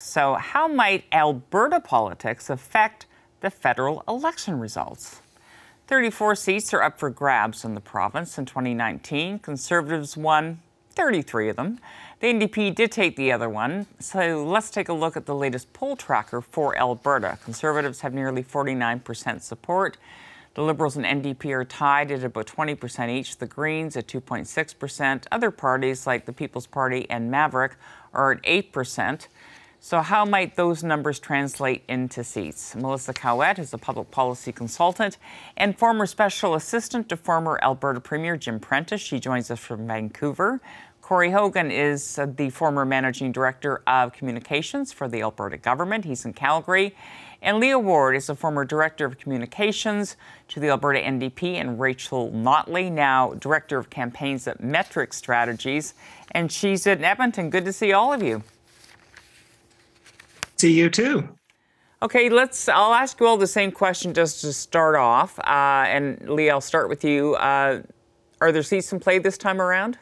So how might Alberta politics affect the federal election results? 34 seats are up for grabs in the province in 2019. Conservatives won 33 of them. The NDP did take the other one. So let's take a look at the latest poll tracker for Alberta. Conservatives have nearly 49% support. The Liberals and NDP are tied at about 20% each. The Greens at 2.6%. Other parties like the People's Party and Maverick are at 8%. So how might those numbers translate into seats? Melissa Cowett is a public policy consultant and former special assistant to former Alberta Premier Jim Prentice. She joins us from Vancouver. Corey Hogan is the former managing director of communications for the Alberta government. He's in Calgary. And Leah Ward is a former director of communications to the Alberta NDP, and Rachel Notley, now director of campaigns at Metric Strategies. And she's in Edmonton. Good to see all of you. See you too. Okay, I'll ask you all the same question just to start off. And Leah, I'll start with you. Are there seats in play this time around?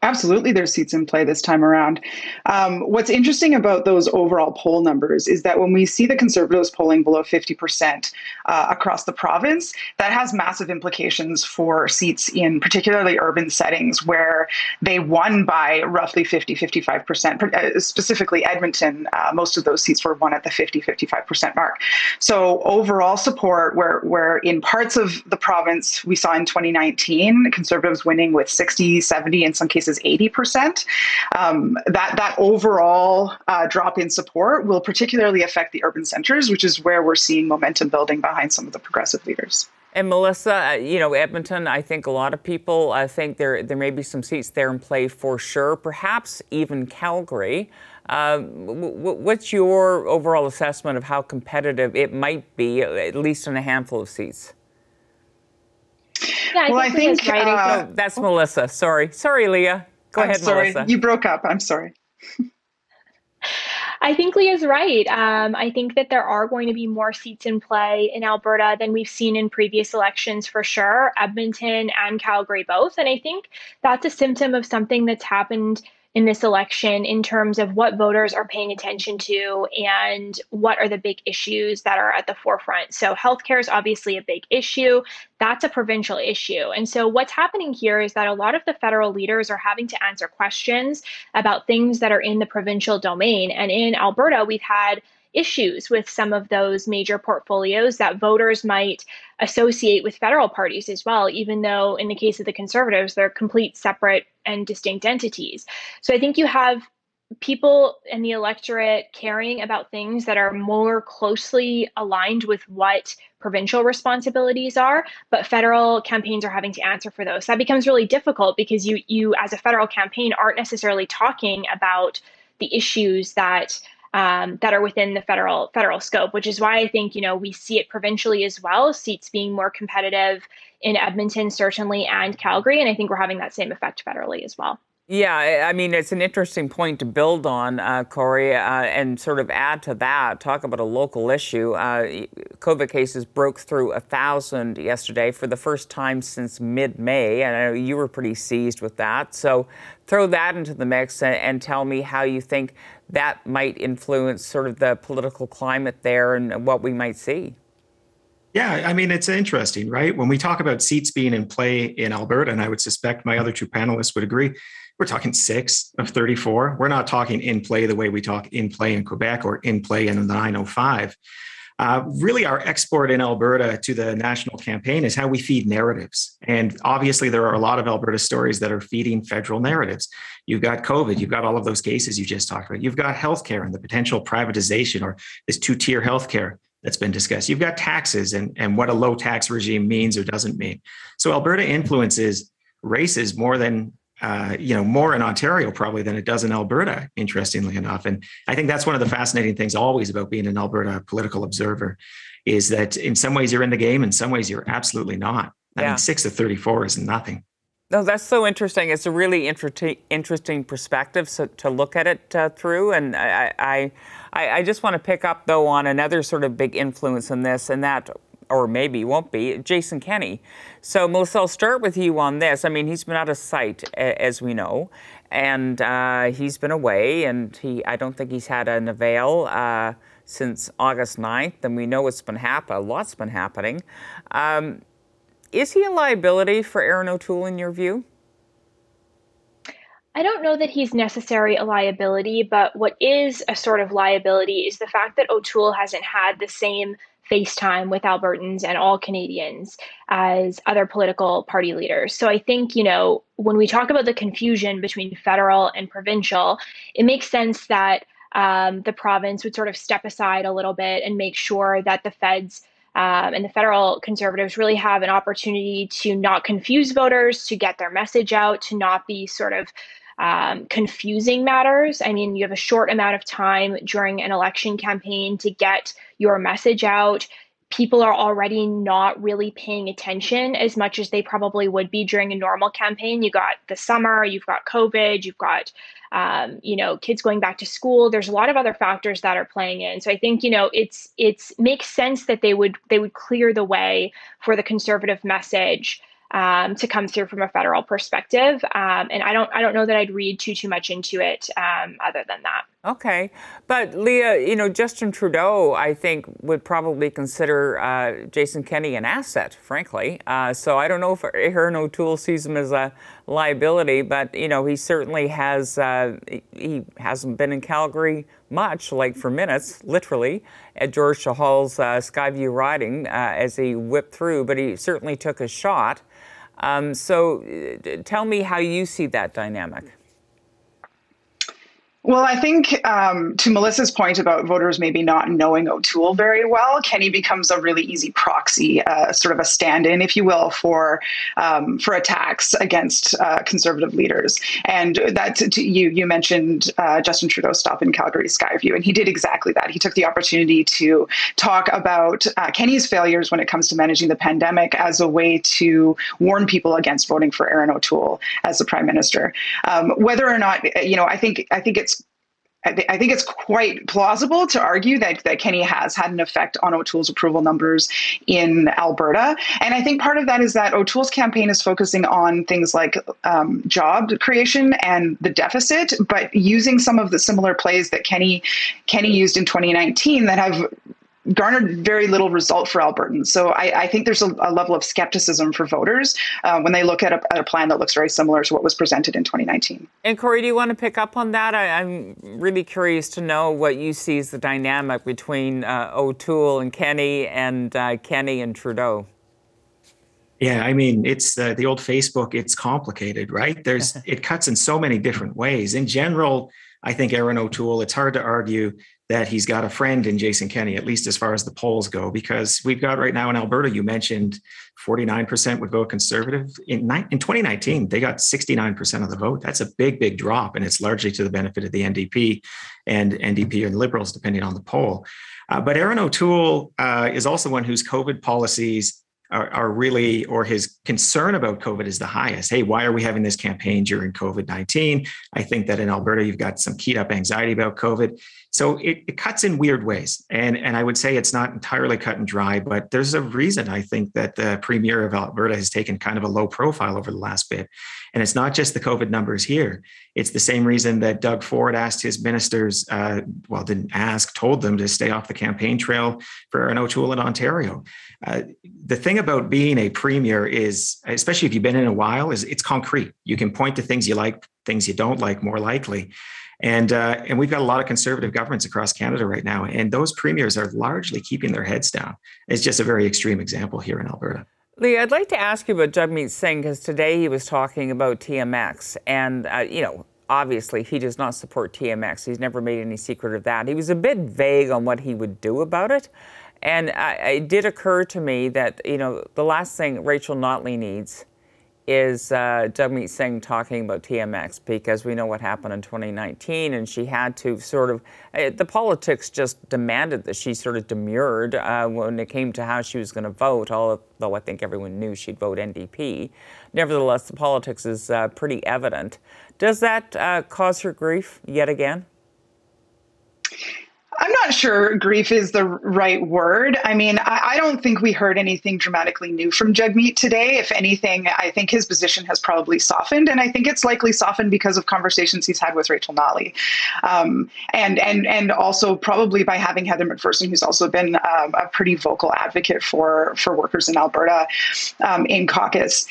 Absolutely, there's seats in play this time around. What's interesting about those overall poll numbers is that when we see the Conservatives polling below 50% across the province, that has massive implications for seats in particularly urban settings where they won by roughly 55%, specifically Edmonton. Most of those seats were won at the 55% mark. So overall support, where in parts of the province we saw in 2019, Conservatives winning with 60, 70, in some cases 80%. That overall drop in support will particularly affect the urban centres, which is where we're seeing momentum building behind some of the progressive leaders. And Melissa, Edmonton, I think a lot of people think there may be some seats there in play for sure, perhaps even Calgary. What's your overall assessment of how competitive it might be, at least in a handful of seats? Yeah, I think no, that's Melissa. Sorry, Leah. Go ahead, Melissa. You broke up. I'm sorry. I think Leah's right. I think that there are going to be more seats in play in Alberta than we've seen in previous elections for sure, Edmonton and Calgary both. And I think that's a symptom of something that's happened in this election in terms of what voters are paying attention to and what are the big issues that are at the forefront. So healthcare is obviously a big issue. That's a provincial issue. And so what's happening here is that a lot of the federal leaders are having to answer questions about things that are in the provincial domain. And in Alberta, we've had issues with some of those major portfolios that voters might associate with federal parties as well, even though in the case of the Conservatives, they're complete separate and distinct entities. So I think you have people in the electorate caring about things that are more closely aligned with what provincial responsibilities are, but federal campaigns are having to answer for those. That becomes really difficult because you as a federal campaign aren't necessarily talking about the issues that are within the federal scope, which is why I think, we see it provincially as well, seats being more competitive in Edmonton, certainly, and Calgary. And I think we're having that same effect federally as well. Yeah, I mean, it's an interesting point to build on, Corey, and sort of add to that, talk about a local issue. COVID cases broke through 1,000 yesterday for the first time since mid-May. And I know you were pretty seized with that. So throw that into the mix and tell me how you think that might influence sort of the political climate there and what we might see. Yeah, I mean, it's interesting, right? When we talk about seats being in play in Alberta, and I would suspect my other two panelists would agree, we're talking 6 of 34. We're not talking in play the way we talk in play in Quebec or in play in the 905. Really, our export in Alberta to the national campaign is how we feed narratives. And obviously, there are a lot of Alberta stories that are feeding federal narratives. You've got COVID. You've got all of those cases you just talked about. You've got healthcare and the potential privatization or this two-tier healthcare that's been discussed. You've got taxes and what a low tax regime means or doesn't mean. So Alberta influences races more than more in Ontario probably than it does in Alberta, interestingly enough. And I think that's one of the fascinating things always about being an Alberta political observer is that in some ways you're in the game, in some ways you're absolutely not. I mean, 6 of 34 is nothing. No, that's so interesting. It's a really interesting perspective to look at it through. And I just want to pick up, though, on another sort of big influence in this, and that or maybe won't be, Jason Kenney. So, Melissa, I'll start with you on this. I mean, he's been out of sight, as we know, and he's been away, and I don't think he's had an avail since August 9th, and we know what's been happening. A lot's been happening. Is he a liability for Erin O'Toole in your view? I don't know that he's necessarily a liability, but what is a sort of liability is the fact that O'Toole hasn't had the same FaceTime with Albertans and all Canadians as other political party leaders. So I think, when we talk about the confusion between federal and provincial, it makes sense that the province would sort of step aside a little bit and make sure that the feds and the federal Conservatives really have an opportunity to not confuse voters, to get their message out, to not be sort of confusing matters. I mean, you have a short amount of time during an election campaign to get your message out. People are already not really paying attention as much as they probably would be during a normal campaign. You got the summer, you've got COVID, you've got kids going back to school. There's a lot of other factors that are playing in. So I think, it's makes sense that they would clear the way for the Conservative message to come through from a federal perspective. And I don't know that I'd read too much into it other than that. Okay. But Leah, Justin Trudeau, I think, would probably consider Jason Kenney an asset, frankly. So I don't know if Erin O'Toole sees him as a liability, but, he certainly has, he hasn't been in Calgary much, like for minutes, literally, at George Chahal's Skyview riding as he whipped through, but he certainly took a shot. So tell me how you see that dynamic. Well, I think to Melissa's point about voters maybe not knowing O'Toole very well, Kenney becomes a really easy proxy, sort of a stand-in, if you will, for attacks against Conservative leaders. And that you mentioned Justin Trudeau's stop in Calgary Skyview, and he did exactly that. He took the opportunity to talk about Kenney's failures when it comes to managing the pandemic as a way to warn people against voting for Erin O'Toole as the Prime Minister. Whether or not, I think it's quite plausible to argue that Kenney has had an effect on O'Toole's approval numbers in Alberta. And I think part of that is that O'Toole's campaign is focusing on things like job creation and the deficit, but using some of the similar plays that Kenney used in 2019 that have garnered very little result for Albertans. So I think there's a level of skepticism for voters when they look at a plan that looks very similar to what was presented in 2019. And Corey, do you want to pick up on that? I'm really curious to know what you see as the dynamic between O'Toole and Kenney and Trudeau. Yeah, I mean, it's the old Facebook, it's complicated, right? It cuts in so many different ways. In general, I think Erin O'Toole, it's hard to argue that he's got a friend in Jason Kenney, at least as far as the polls go, because we've got right now in Alberta, you mentioned 49% would vote Conservative. In 2019, they got 69% of the vote. That's a big drop, and it's largely to the benefit of the NDP and Liberals, depending on the poll. But Erin O'Toole is also one whose COVID policies are really, or his concern about COVID is the highest. Hey, why are we having this campaign during COVID-19? I think that in Alberta, you've got some keyed up anxiety about COVID. So it cuts in weird ways. And I would say it's not entirely cut and dry, but there's a reason I think that the Premier of Alberta has taken kind of a low profile over the last bit. And it's not just the COVID numbers here. It's the same reason that Doug Ford asked his ministers, told them to stay off the campaign trail for Erin O'Toole in Ontario. The thing about being a Premier is, especially if you've been in a while, is it's concrete. You can point to things you like, things you don't like, more likely. And we've got a lot of Conservative governments across Canada right now, and those premiers are largely keeping their heads down. It's just a very extreme example here in Alberta. Lee, I'd like to ask you about Jagmeet Singh, because today he was talking about TMX, and obviously he does not support TMX. He's never made any secret of that. He was a bit vague on what he would do about it, and it did occur to me that the last thing Rachel Notley needs is Jagmeet Singh talking about TMX, because we know what happened in 2019, and she had to sort of, the politics just demanded that she sort of demurred when it came to how she was going to vote, although I think everyone knew she'd vote NDP. Nevertheless, the politics is pretty evident. Does that cause her grief yet again? I'm not sure grief is the right word. I mean, I don't think we heard anything dramatically new from Jagmeet today. If anything, I think his position has probably softened, and I think it's likely softened because of conversations he's had with Rachel Notley, and also probably by having Heather McPherson, who's also been a pretty vocal advocate for workers in Alberta in caucus.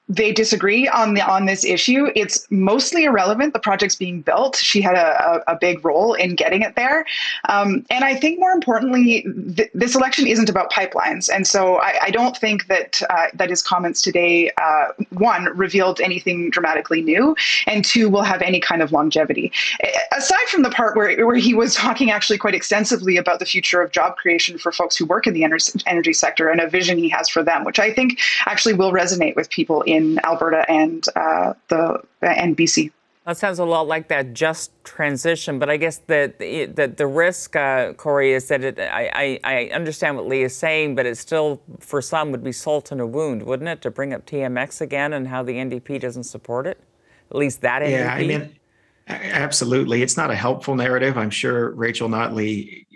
They disagree on this issue. It's mostly irrelevant. The project's being built. She had a big role in getting it there. And I think more importantly, this election isn't about pipelines. And so I don't think that his comments today, one, revealed anything dramatically new, and two, will have any kind of longevity. Aside from the part where he was talking actually quite extensively about the future of job creation for folks who work in the energy sector and a vision he has for them, which I think actually will resonate with people in Alberta and BC. That sounds a lot like that just transition, but I guess the risk, Corey, is that I understand what Lee is saying, but it still, for some, would be salt in a wound, wouldn't it, to bring up TMX again and how the NDP doesn't support it? At least that NDP? Yeah, I mean, absolutely. It's not a helpful narrative. I'm sure Rachel Notley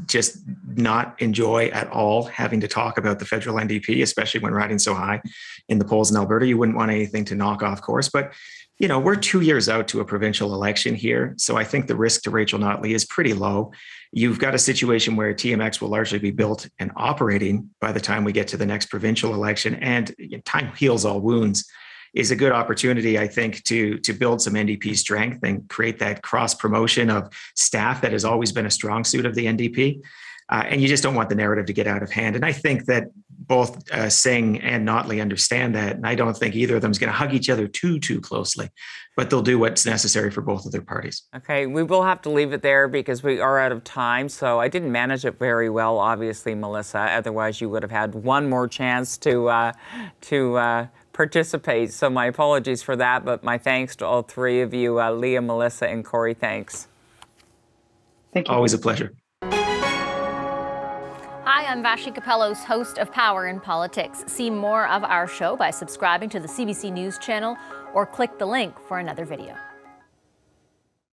just not enjoy at all having to talk about the federal NDP, especially when riding so high in the polls in Alberta. You wouldn't want anything to knock off course. But, we're 2 years out to a provincial election here. So I think the risk to Rachel Notley is pretty low. You've got a situation where TMX will largely be built and operating by the time we get to the next provincial election. And time heals all wounds is a good opportunity, I think, to build some NDP strength and create that cross promotion of staff that has always been a strong suit of the NDP. And you just don't want the narrative to get out of hand. And I think that both Singh and Notley understand that. And I don't think either of them is going to hug each other too closely, but they'll do what's necessary for both of their parties. Okay, we will have to leave it there because we are out of time. So I didn't manage it very well, obviously, Melissa. Otherwise, you would have had one more chance to participate. So my apologies for that, but my thanks to all three of you, Leah, Melissa, and Corey. Thanks. Thank you. Always a pleasure. Hi, I'm Vashi Capellos, host of Power in Politics. See more of our show by subscribing to the CBC News channel or click the link for another video.